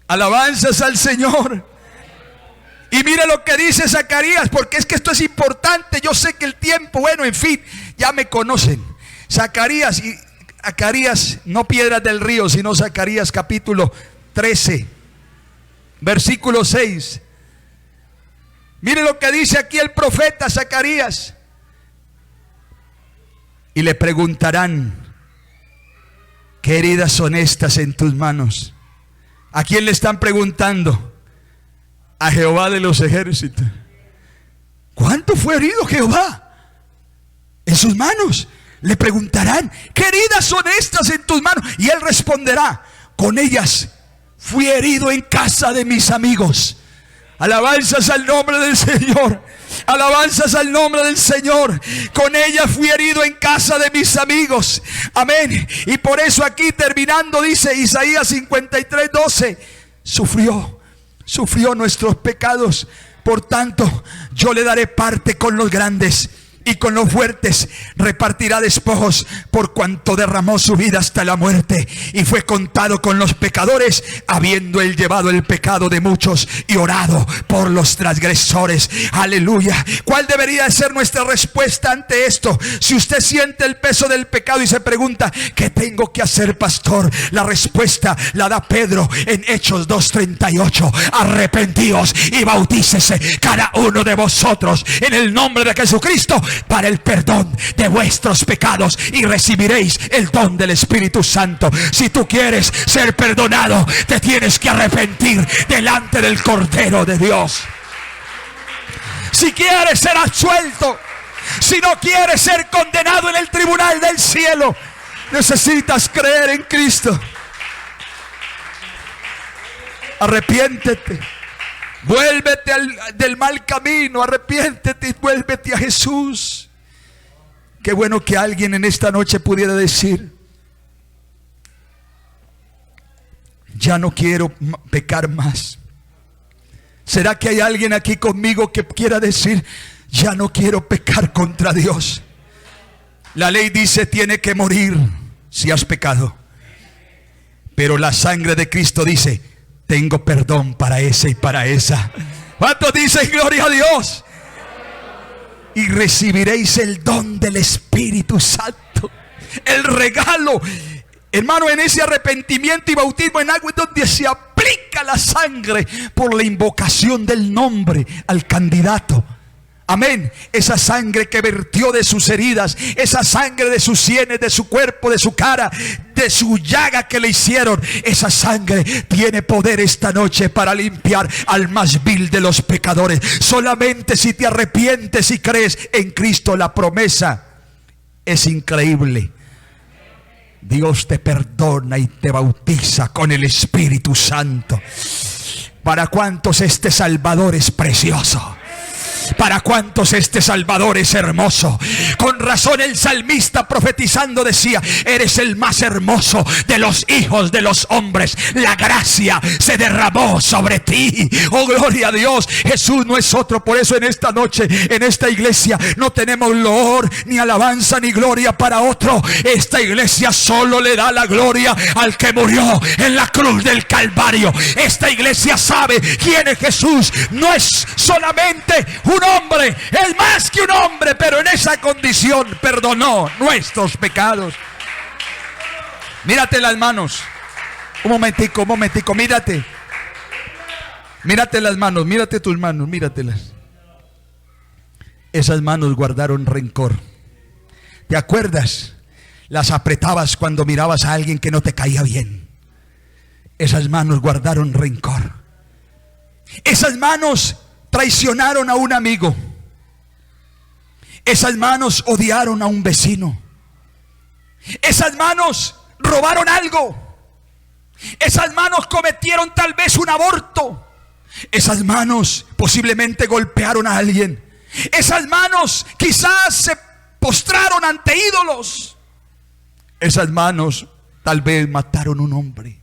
A: Alabanzas al Señor. Y mire lo que dice Zacarías, porque es que esto es importante. Yo sé que el tiempo, bueno, en fin, ya me conocen. Zacarías, no Piedras del Río, sino Zacarías capítulo 13, versículo 6. Mire lo que dice aquí el profeta Zacarías. Y le preguntarán: ¿Qué heridas son estas en tus manos? ¿A quién le están preguntando? A Jehová de los ejércitos. ¿Cuánto fue herido Jehová en sus manos? Le preguntarán, ¿qué heridas son estas en tus manos? Y él responderá, con ellas fui herido en casa de mis amigos. Alabanzas al nombre del Señor. Alabanzas al nombre del Señor. Con ella fui herido en casa de mis amigos. Amén. Y por eso aquí terminando dice Isaías 53:12, sufrió nuestros pecados. Por tanto, yo le daré parte con los grandes, y con los fuertes repartirá despojos, por cuanto derramó su vida hasta la muerte y fue contado con los pecadores, habiendo él llevado el pecado de muchos y orado por los transgresores. Aleluya. ¿Cuál debería ser nuestra respuesta ante esto? Si usted siente el peso del pecado y se pregunta, ¿qué tengo que hacer, pastor? La respuesta la da Pedro en Hechos 2:38. Arrepentíos y bautícese cada uno de vosotros en el nombre de Jesucristo para el perdón de vuestros pecados, y recibiréis el don del Espíritu Santo. Si tú quieres ser perdonado, te tienes que arrepentir delante del Cordero de Dios. Si quieres ser absuelto, si no quieres ser condenado en el tribunal del cielo, necesitas creer en Cristo. Arrepiéntete. Vuélvete del mal camino, arrepiéntete y vuélvete a Jesús. Qué bueno que alguien en esta noche pudiera decir, ya no quiero pecar más. ¿Será que hay alguien aquí conmigo que quiera decir, ya no quiero pecar contra Dios? La ley dice, tiene que morir si has pecado. Pero la sangre de Cristo dice, tengo perdón para ese y para esa. ¿Cuántos dicen gloria a Dios? Y recibiréis el don del Espíritu Santo, el regalo. Hermano, en ese arrepentimiento y bautismo en agua es donde se aplica la sangre por la invocación del nombre al candidato. Amén. Esa sangre que vertió de sus heridas, esa sangre de sus sienes, de su cuerpo, de su cara, de su llaga que le hicieron, esa sangre tiene poder esta noche para limpiar al más vil de los pecadores. Solamente si te arrepientes y crees en Cristo, la promesa es increíble. Dios te perdona y te bautiza con el Espíritu Santo. ¿Para cuántos este Salvador es precioso? ¿Para cuántos este Salvador es hermoso? Con razón el salmista profetizando decía, eres el más hermoso de los hijos de los hombres. La gracia se derramó sobre ti. Oh, gloria a Dios. Jesús no es otro. Por eso en esta noche, en esta iglesia, no tenemos loor, ni alabanza, ni gloria para otro. Esta iglesia solo le da la gloria al que murió en la cruz del Calvario. Esta iglesia sabe quién es Jesús. No es solamente un hombre, es más que un hombre, pero en esa condición perdonó nuestros pecados. Mírate las manos. Un momentico, mírate. Mírate las manos, mírate tus manos, míratelas. Esas manos guardaron rencor. ¿Te acuerdas? Las apretabas cuando mirabas a alguien que no te caía bien. Esas manos guardaron rencor. Esas manos traicionaron a un amigo. Esas manos odiaron a un vecino. Esas manos robaron algo. Esas manos cometieron tal vez un aborto. Esas manos posiblemente golpearon a alguien. Esas manos quizás se postraron ante ídolos. Esas manos tal vez mataron a un hombre.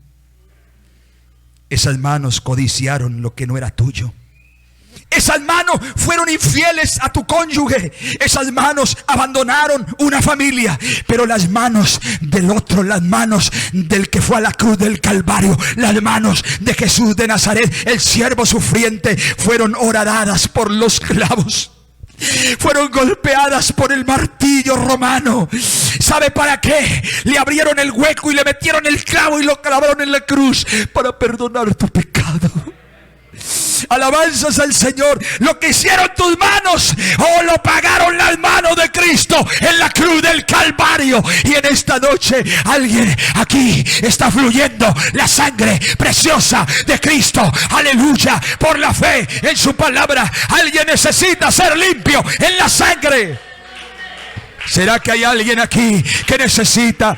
A: Esas manos codiciaron lo que no era tuyo. Esas manos fueron infieles a tu cónyuge. Esas manos abandonaron una familia. Pero las manos del otro, las manos del que fue a la cruz del Calvario, las manos de Jesús de Nazaret, el siervo sufriente, fueron horadadas por los clavos. Fueron golpeadas por el martillo romano. ¿Sabe para qué? Le abrieron el hueco y le metieron el clavo y lo clavaron en la cruz para perdonar tu pecado. Alabanzas al Señor. Lo que hicieron tus manos, lo pagaron las manos de de Cristo en la cruz del Calvario. Y en esta noche alguien aquí está fluyendo la sangre preciosa de Cristo. Aleluya, por la fe en su palabra. Alguien necesita ser limpio en la sangre. ¿Será que hay alguien aquí que necesita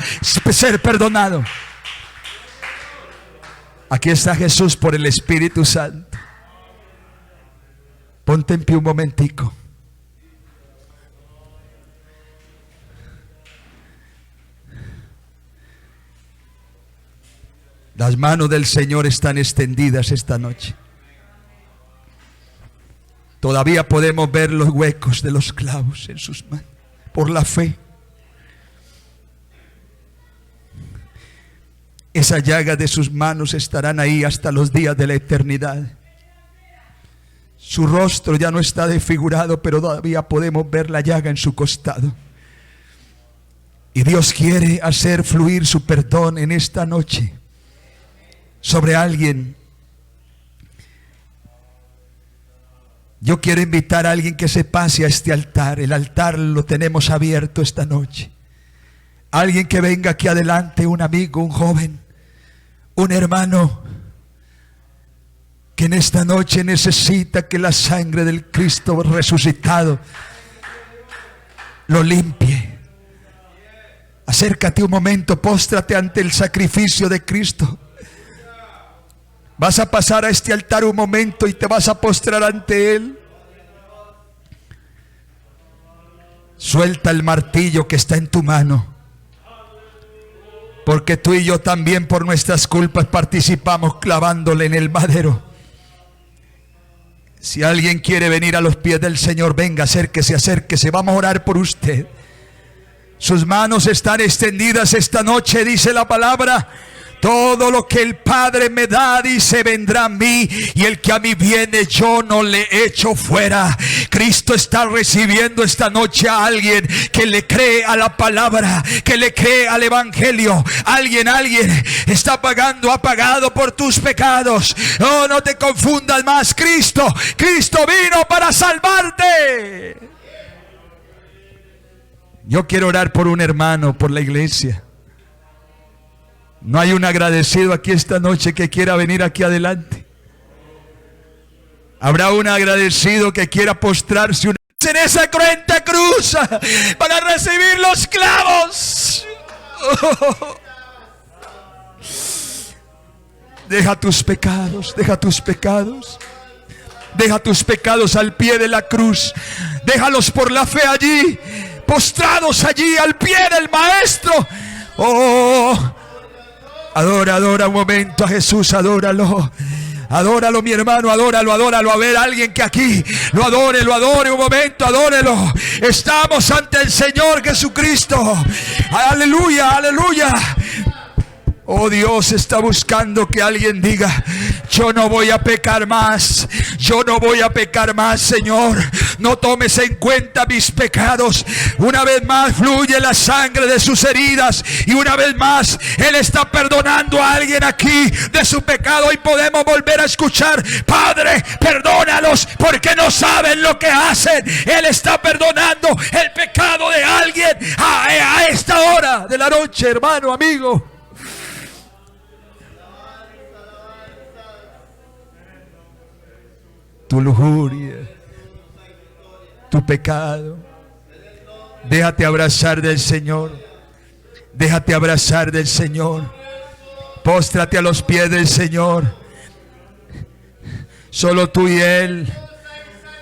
A: ser perdonado? Aquí está Jesús por el Espíritu Santo. Ponte en pie un momentico. Las manos del Señor están extendidas esta noche. Todavía podemos ver los huecos de los clavos en sus manos. Por la fe. Esas llagas de sus manos estarán ahí hasta los días de la eternidad. Su rostro ya no está desfigurado, pero todavía podemos ver la llaga en su costado. Y Dios quiere hacer fluir su perdón en esta noche sobre alguien. Yo quiero invitar a alguien que se pase a este altar. El altar lo tenemos abierto esta noche. Alguien que venga aquí adelante, un amigo, un joven, un hermano, que en esta noche necesita que la sangre del Cristo resucitado lo limpie. Acércate un momento, póstrate ante el sacrificio de Cristo. Vas a pasar a este altar un momento y te vas a postrar ante Él. Suelta el martillo que está en tu mano, porque tú y yo también por nuestras culpas participamos clavándole en el madero. Si alguien quiere venir a los pies del Señor, venga, acérquese, acérquese. Vamos a orar por usted. Sus manos están extendidas esta noche, dice la palabra. Todo lo que el Padre me da, dice, vendrá a mí, y el que a mí viene yo no le echo fuera. Cristo está recibiendo esta noche a alguien que le cree a la palabra, que le cree al evangelio. Alguien está pagando, ha pagado por tus pecados. Oh, no te confundas más. Cristo vino para salvarte. Yo quiero orar por un hermano, por la iglesia. ¿No hay un agradecido aquí esta noche que quiera venir aquí adelante? ¿Habrá un agradecido que quiera postrarse en esa cruenta cruz para recibir los clavos? Oh. Deja tus pecados, deja tus pecados. Deja tus pecados al pie de la cruz. Déjalos por la fe allí, postrados allí al pie del Maestro. Oh, adora un momento a Jesús, adóralo. Adóralo, mi hermano, adóralo. A ver, alguien que aquí lo adore un momento, adórelo. Estamos ante el Señor Jesucristo. Aleluya, aleluya. Oh, Dios está buscando que alguien diga: yo no voy a pecar más. Yo no voy a pecar más, Señor. No tomes en cuenta mis pecados. Una vez más fluye la sangre de sus heridas. Y una vez más Él está perdonando a alguien aquí de su pecado. Y podemos volver a escuchar: Padre, perdónalos porque no saben lo que hacen. Él está perdonando el pecado de alguien a esta hora de la noche, hermano, amigo. Tu lujuria, tu pecado, déjate abrazar del Señor. Déjate abrazar del Señor. Póstrate a los pies del Señor. Solo tú y Él.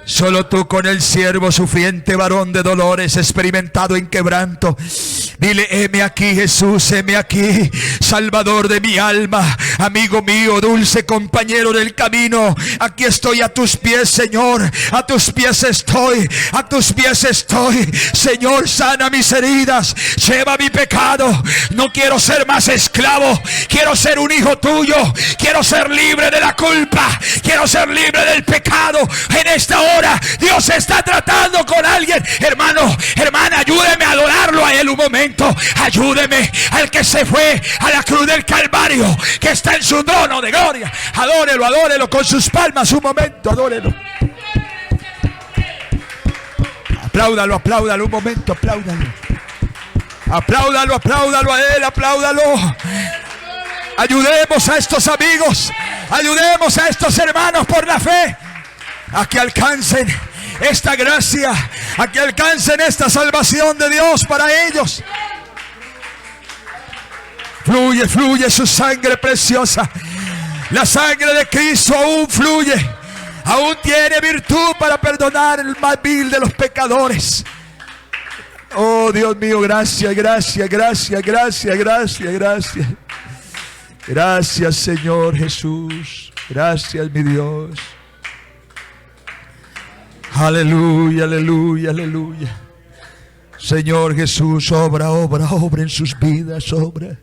A: Solo tú con el siervo sufriente, varón de dolores, experimentado en quebranto. Dile: heme aquí, Jesús, heme aquí, Salvador de mi alma, amigo mío, dulce compañero del camino. Aquí estoy a tus pies, Señor. A tus pies estoy, a tus pies estoy. Señor, sana mis heridas, lleva mi pecado. No quiero ser más esclavo, quiero ser un hijo tuyo. Quiero ser libre de la culpa, quiero ser libre del pecado. En esta hora Dios está tratando con alguien. Hermano, hermana, ayúdeme a adorarlo a Él un momento. Ayúdeme al que se fue a la cruz del Calvario, que está en su trono de gloria. Adórelo, adórelo con sus palmas un momento, adórelo. Apláudalo, apláudalo un momento, apláudalo. Apláudalo, apláudalo a él, apláudalo. Ayudemos a estos amigos, ayudemos a estos hermanos por la fe a que alcancen esta gracia, a que alcancen esta salvación de Dios para ellos. Fluye, fluye su sangre preciosa. La sangre de Cristo aún fluye, aún tiene virtud para perdonar el más vil de los pecadores. Oh Dios mío, gracias, gracias, gracias, gracias, gracias, gracias. Gracias Señor Jesús. Gracias mi Dios. Aleluya, aleluya, aleluya. Señor Jesús, obra, obra, obra en sus vidas, obra.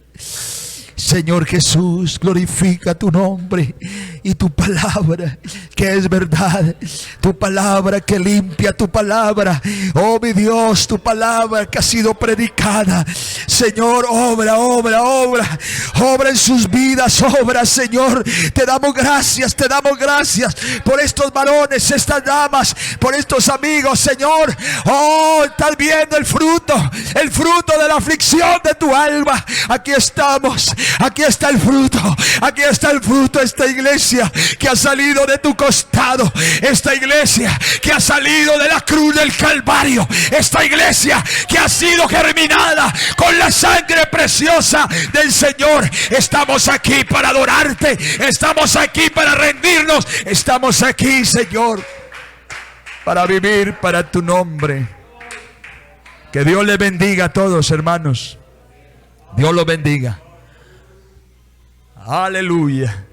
A: Señor Jesús, glorifica tu nombre y tu palabra que es verdad, tu palabra que limpia, tu palabra, oh mi Dios, tu palabra que ha sido predicada. Señor, obra, obra, obra, obra en sus vidas, obra, Señor. Te damos gracias por estos varones, estas damas, por estos amigos, Señor. Oh, estás viendo el fruto de la aflicción de tu alma. Aquí estamos. Aquí está el fruto, aquí está el fruto. Esta iglesia que ha salido de tu costado, esta iglesia que ha salido de la cruz del Calvario, esta iglesia que ha sido germinada con la sangre preciosa del Señor. Estamos aquí para adorarte, estamos aquí para rendirnos, estamos aquí, Señor, para vivir para tu nombre. Que Dios les bendiga a todos, hermanos. Dios los bendiga. Aleluya.